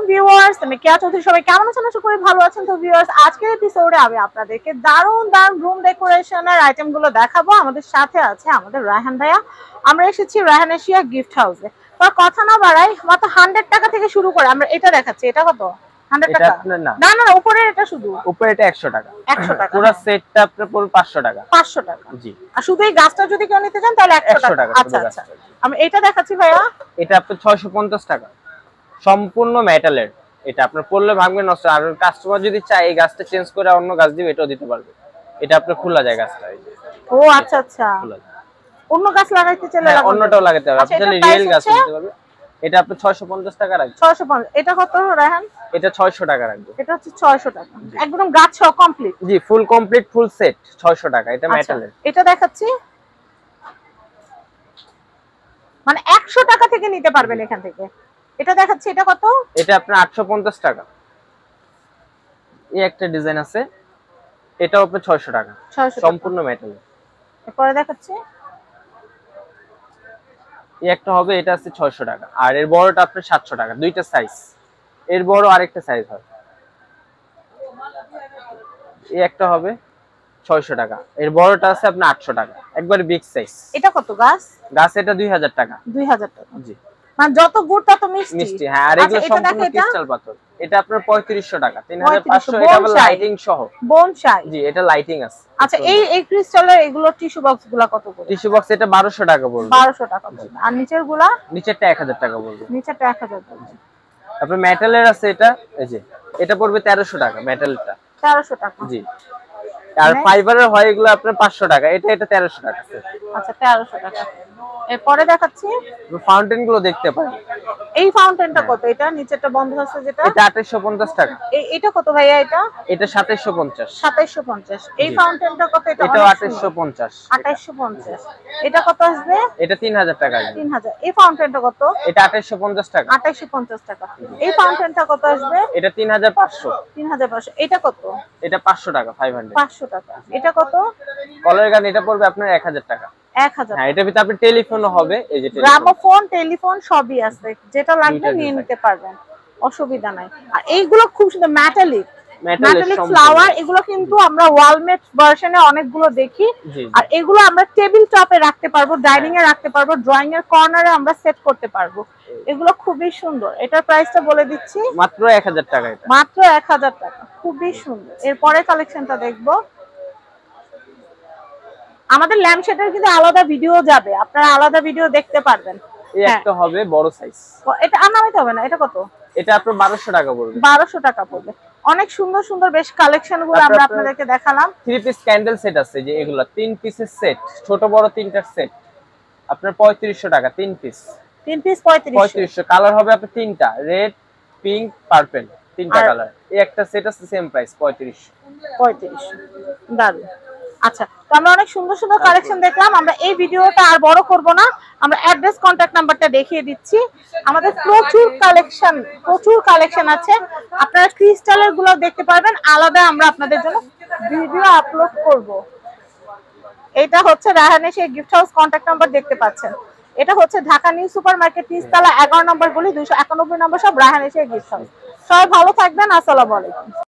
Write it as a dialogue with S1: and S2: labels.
S1: Viewers, আমি কেয়া চৌধুরী। সবাই কেমন আছেন? আশা করি ভালো আছেন। তো ভিউয়ার্স, আজকের এপিসোডে আমি আপনাদেরকে দারুণ দারুণ রুম ডেকোরেশনের আইটেমগুলো দেখাবো। আমাদের সাথে আছে আমাদের রায়হান ভাইয়া। আমরা এসেছি রায়হান এশিয়া গিফট হাউসে। তো কথা না বাড়াই, মাত্র 100 টাকা থেকে শুরু করে আমরা এটা দেখাচ্ছি। এটা কত? 100 টাকা? না না, উপরে এটা শুধু উপরে এটা 100 টাকা। 100 টাকা
S2: পুরো সেটটা আপনার পুরো 500 টাকা।
S1: 500 টাকা,
S2: জি।
S1: আর শুধু এই গাছটা যদি কেউ নিতে চান তাহলে 100 টাকা। আচ্ছা আচ্ছা, আমি এটা দেখাচ্ছি ভাইয়া।
S2: এটা আপনার 650 টাকা, সম্পূর্ণ মেটালের। এটা আপনার পড়লে ভাঙবে, নষ্ট। আর কাস্টমার যদি চায় এই গাছটা চেঞ্জ করে অন্য গাছ দিবে, এটাও দিতে পারবে। এটা আপনার খোলা যায় গাছটা।
S1: ও আচ্ছা আচ্ছা, অন্য গাছ লাগাইতে চাইলে
S2: অন্যটাও লাগাতে পারবে। আপনি চাইলে রিয়েল গাছ দিতে পারবে। এটা আপনি 650 টাকা রাখবেন।
S1: 650। এটা কত রায়হান?
S2: এটা 600 টাকা রাখবেন।
S1: এটা হচ্ছে 600 টাকা, একদম গাছ সহ কমপ্লিট।
S2: জি, ফুল কমপ্লিট, ফুল সেট 600 টাকা। এটা মেটালের।
S1: এটা দেখাচ্ছি, মানে 100 টাকা থেকে নিতে পারবেন এখান থেকে। এটা দেখাচ্ছি, এটা কত?
S2: এটা আপনার 850 টাকা। এই একটা ডিজাইন আছে, এটাও আপনার 600 টাকা, সম্পূর্ণ মেটালের।
S1: এরপরে দেখাচ্ছি,
S2: এই একটা হবে, এটা আছে 600 টাকা। আর এর বড়টা আপনার 700 টাকা। দুইটা সাইজ, এর বড় আরেকটা সাইজ হয়। এই একটা হবে 600 টাকা, এর বড়টা আছে আপনার 800 টাকা, একবারে বিগ সাইজ।
S1: এটা কত গাছ?
S2: গাছ এটা 2000 টাকা।
S1: 2000 টাকা,
S2: জি।
S1: মানে যত গুড় তত মিষ্টি।
S2: মিষ্টি, হ্যাঁ। আর এগুলো সম্পূর্ণ ক্রিস্টাল পাথর। এটা আপনার 3500 টাকা, 3500। এটা আবার লাইটিং সহ
S1: বোনসাই।
S2: জি, এটা লাইটিং আছে।
S1: আচ্ছা, এই ক্রিস্টালের এগুলো টিস্যু বক্সগুলো কত করে?
S2: টিস্যু বক্স এটা 1200 টাকা পড়বে।
S1: 1200 টাকা পড়বে। আর নিচেরগুলা?
S2: নিচেরটা 1000 টাকা পড়বে।
S1: নিচেরটা 1000 পড়বে।
S2: আপনার মেটালের আছে এটা, এই যে এটা পড়বে 1300 টাকা মেটালটা।
S1: 1300 টাকা,
S2: জি। আর ফাইবারের হয় এগুলো আপনার 500 টাকা। এটা 1300 টাকা।
S1: আচ্ছা, 1300 টাকা। এরপরে দেখাচ্ছি,
S2: ফাউন্টেন গুলো দেখতে পারেন।
S1: এই ফাউন্টেনটা কত? এটা নিচেরটা বন্ধ আছে যেটা,
S2: এটা 2850 টাকা।
S1: এটা কত ভাইয়া? এটা
S2: 2750।
S1: 2750। এই ফাউন্টেনটা কত?
S2: এটা 2850।
S1: 2850। এটা কত আসবে?
S2: এটা 3000 টাকা।
S1: 3000। এই ফাউন্টেনটা কত?
S2: এটা 2850 টাকা।
S1: 2850 টাকা। এই ফাউন্টেনটা কত আসবে?
S2: এটা 3500।
S1: 3500। এটা কত?
S2: এটা 500 টাকা, 500।
S1: 500 টাকা। এটা কত?
S2: কলার গান এটা পড়বে আপনার 1000 টাকা।
S1: 1000।
S2: হ্যাঁ, এটা ভিতরে আপনি টেলিফোনও হবে। এই যে
S1: গ্রামোফোন, টেলিফোন সবই আছে, যেটা লাগবে নিয়ে নিতে পারবেন, অসুবিধা নাই। আর এইগুলো খুব সুন্দর মেটালিক ফ্লাওয়ার। এগুলো কিন্তু আমরা ওয়ালমেট ভার্সনে অনেকগুলো দেখি। আর এগুলো আমরা টেবিল টপে রাখতে পারবো, ডাইনিং এ রাখতে পারবো, ড্রয়িং এর কর্নারে আমরা সেট করতে পারবো। এগুলো খুবই সুন্দর। এটার প্রাইসটা বলে দিচ্ছি,
S2: মাত্র 1000 টাকা। এটা
S1: মাত্র 1000 টাকা, খুবই সুন্দর। এরপরে কালেকশনটা দেখবো। আমাদের ল্যাম্প শেডের কিন্তু আলাদা ভিডিও যাবে, আপনারা আলাদা ভিডিও দেখতে পারবেন।
S2: এই একটা হবে বড় সাইজ।
S1: এটা আনাইতে হবে না। এটা কত?
S2: এটা আপনার 1200 টাকা পড়বে।
S1: 1200 টাকা পড়বে। অনেক সুন্দর সুন্দর বেশ কালেকশনগুলো আমরা আপনাদেরকে দেখালাম।
S2: 3 পিস ক্যান্ডেল সেট আছে, যে এগুলো 3 পিসের সেট, ছোট বড় তিনটার সেট, আপনার 3500 টাকা। 3 পিস 3500। কালার হবে আপনার তিনটা, রেড, পিঙ্ক, পার্পল, তিনটা কালার। এই একটা সেট আছে সেম প্রাইস 3500।
S1: দারুন। আচ্ছা, তো আমরা অনেক সুন্দর সুন্দর কালেকশন দেখলাম। আমরা এই ভিডিওটা আর বড় করব না, আমরা অ্যাড্রেস কন্টাক্ট নাম্বারটা দেখিয়ে দিচ্ছি। আমাদের প্রচুর কালেকশন আছে, আপনারা ক্রিস্টালের গুলো দেখতে পারবেন। আলাদা আমরা আপনাদের জন্য ভিডিও আপলোড করব। এটা হচ্ছে Raihan Asia gift house, contact number দেখতে পাচ্ছেন। এটা হচ্ছে ঢাকা নিউ সুপার মার্কেট, 30 তলা, 11 নম্বর গলি, 291 নম্বর সব রায়হান এশিয়া গিফট হাউস। সবাই ভালো থাকবেন। আসসালামু আলাইকুম।